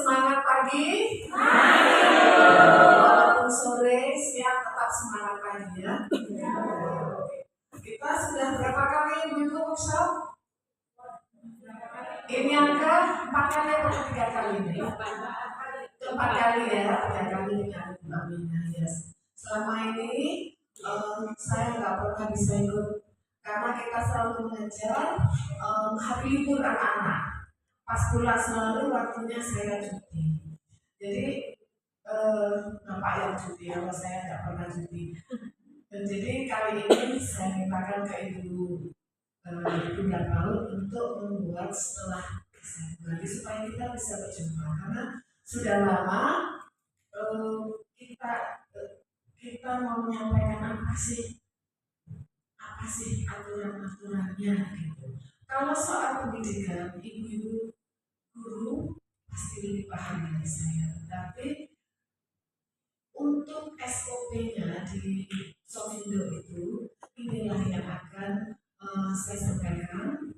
semangat pagi? Walaupun sore, siap tetap semangat pagi ya. Kita sudah berapa kali ibu workshop? Ini yang ke-4 kali atau ke-3 kali ini? Ke-4 kali ya, 3 kali dengan Mbak Mina. Yes. Selama ini saya nggak pernah bisa ikut karena kita selalu mengejar hari libur anak-anak. Pas pulang selalu waktunya saya cuti. Jadi Bapak yang cuti, kalau saya nggak pernah cuti. Dan jadi kali ini saya mintakan ke Ibu dan Paul untuk membuat setelah Desember supaya kita bisa berjumpa karena sudah lama kita mau menyampaikan apa sih aturan-aturannya gitu. Kalau soal pendidikan, ibu-ibu guru pasti lebih paham dari saya, tapi untuk SOP-nya di Sofindo itu inilah yang akan saya sampaikan,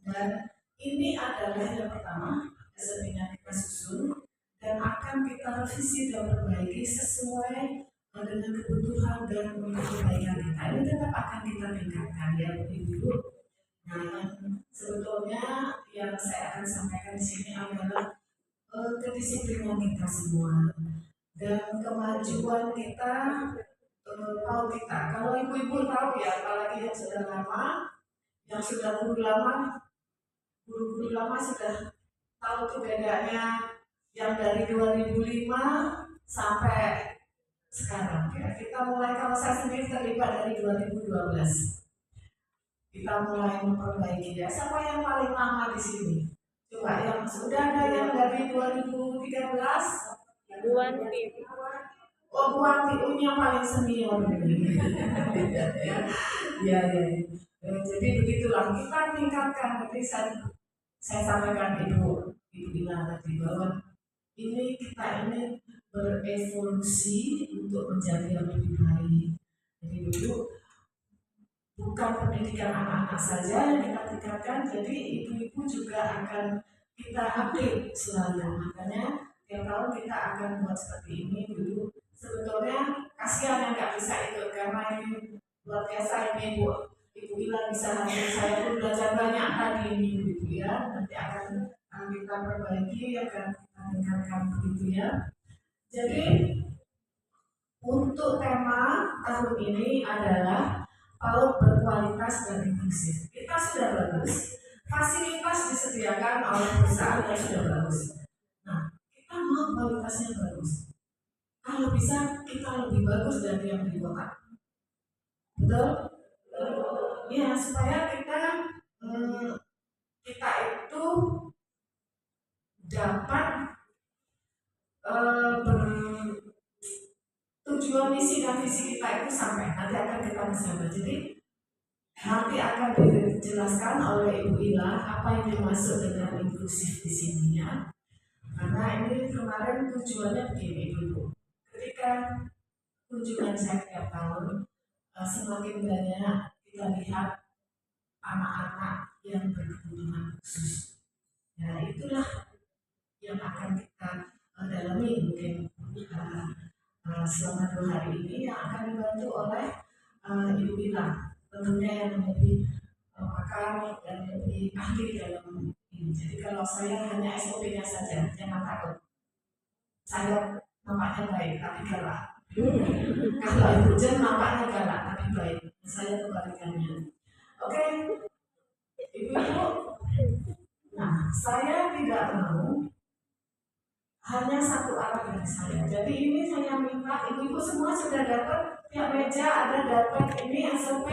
dan ini adalah yang pertama SOP-nya kita susun dan akan kita revisi dan perbaiki sesuai dengan kebutuhan dan kebaikan kita. Ini tetap akan kita tingkatkan ya ibu. Nah, sebetulnya yang saya akan sampaikan di sini adalah kedisiplinan kita semua dan kemajuan kita. Tahu kita, kalau ibu-ibu tahu ya, apalagi yang sudah lama, yang sudah guru lama sudah tahu tuh bedanya yang dari 2005 sampai sekarang ya. Kita mulai, kalau saya sendiri terlibat dari 2012. Kita mulai memperbaiki ya. Siapa yang paling lama di sini? Coba yang sudah ada yang dari 2013? Oh, Bu Wanti, yang paling senior ini. Ya. Jadi begitulah kita tingkatkan. Jadi saya sampaikan Ibu bilang tadi bahwa kita ini berevolusi untuk menjadi yang lebih baik. Jadi dulu bukan pendidikan anak-anak saja yang kita tingkatkan, jadi ibu-ibu juga akan kita update selalu. Makanya tiap tahun kita akan buat seperti ini dulu. Sebetulnya kasihan yang nggak bisa ikut karena ini luar biasa ini Ibu Ila bisa hadir, saya pun belajar banyak tadi ini Ibu ya. Nanti akan kita perbaiki, akan kita tingkatkan begitu ya. Jadi untuk tema tahun ini adalah PAUD berkualitas dan inklusif. Kita sudah bagus, fasilitas disediakan oleh perusahaan yang sudah bagus. Nah, kita mau kualitasnya bagus. Kalau bisa kita lebih bagus dari yang di kota. Betul? Ya, supaya kita itu dapat tujuan misi dan visi kita itu sampai. Nanti akan kita bersama. Jadi nanti akan dijelaskan oleh Ibu Ila apa yang dimaksud dengan inklusif di sini ya. Karena ini kemarin tujuannya begini Ibu. Ketika kunjungan saya tiap tahun, semakin banyak kita lihat anak-anak yang berkebutuhan khusus. Nah itulah yang akan kita dalami mungkin selama 2 hari ini, yang akan dibantu oleh Ibu Ila. Tentunya yang lebih pakar dan lebih ahli dalam ini. Jadi kalau saya hanya SOP-nya saja, jangan takut. Saya nampaknya baik, tapi galak. Kalau Ibu Jen nampaknya galak, tapi baik. Saya kebalikannya. Oke, Ibu-ibu. Nah, saya tidak mau hanya satu arah dari saya. Jadi ini saya minta ibu-ibu semua sudah dapat tiap meja ada dapat ini SOP.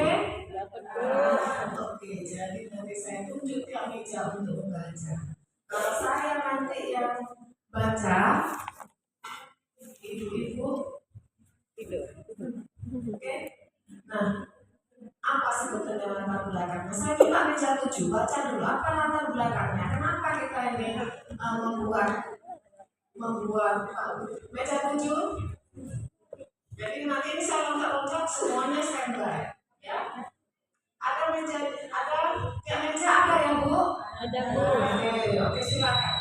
Oke, jadi nanti saya tunjuk tiap meja untuk membaca. Kalau saya nanti yang baca, ibu-ibu tidur. Oke. Nah, apa sebetulnya latar belakangnya? Saya minta meja 7 baca dulu apa latar belakangnya. Kenapa kita ini membuat meja 7? Jadi nanti ini saya loncat-loncat semuanya standby ya. Ada meja ada ya Bu? Ada Bu. Oke silakan.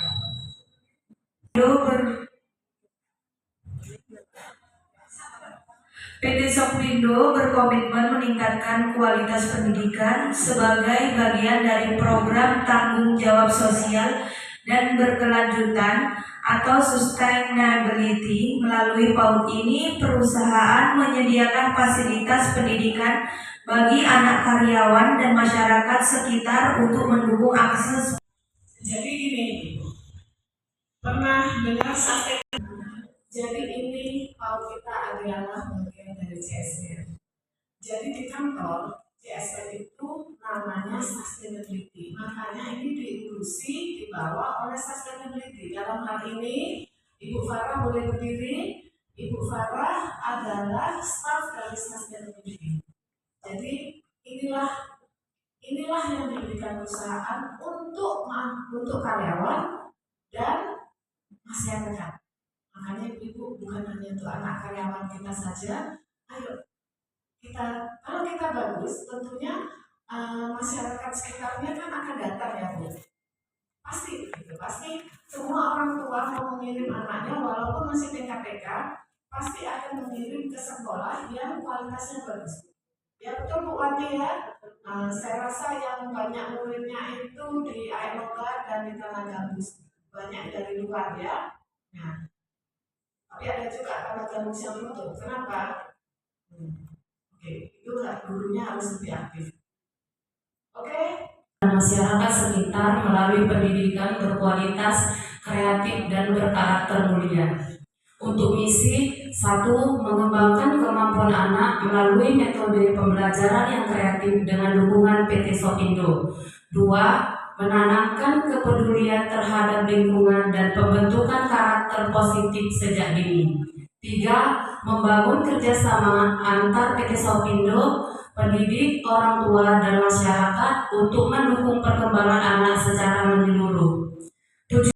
PT Sopindo berkomitmen meningkatkan kualitas pendidikan sebagai bagian dari program tanggung jawab sosial dan berkelanjutan atau sustainability. Melalui PAUD ini, perusahaan menyediakan fasilitas pendidikan bagi anak karyawan dan masyarakat sekitar untuk mendukung akses. Jadi gini, pernah dengar sustainability? Jadi ini PAUD kita adalah bagian dari CSR. Jadi di kantor CSR itu namanya sustainability. Makanya ini diinklusi dibawa oleh sustainability. Dalam hal ini Ibu Farah boleh berdiri. Ibu Farah adalah staf dari sustainability. Jadi inilah yang diberikan perusahaan untuk karyawan dan masyarakat. Makanya ibu bukan hanya untuk anak karyawan kita saja. Ayo kalau kita bagus, tentunya masyarakat sekitarnya kan akan datang ya Bu. Pasti semua orang tua mau mengirim anaknya walaupun masih TK, pasti akan mengirim ke sekolah yang kualitasnya bagus. Ya betul Bu Wati ya. Saya rasa yang banyak muridnya itu di Aeroga dan di Tanah Gambus, banyak dari luar ya. Nah, tapi ada juga Tanah Gambus yang tutup. Kenapa? Oke, itu gurunya harus lebih aktif. Oke. Masyarakat sekitar melalui pendidikan berkualitas, kreatif, dan berkarakter mulia. Untuk misi, 1. Mengembangkan kemampuan anak melalui metode pembelajaran yang kreatif dengan dukungan PT Sopindo. 2. Menanamkan kepedulian terhadap lingkungan dan pembentukan karakter positif sejak dini. 3. Membangun kerjasama antar PT Sopindo, pendidik, orang tua, dan masyarakat untuk mendukung perkembangan anak secara menyeluruh.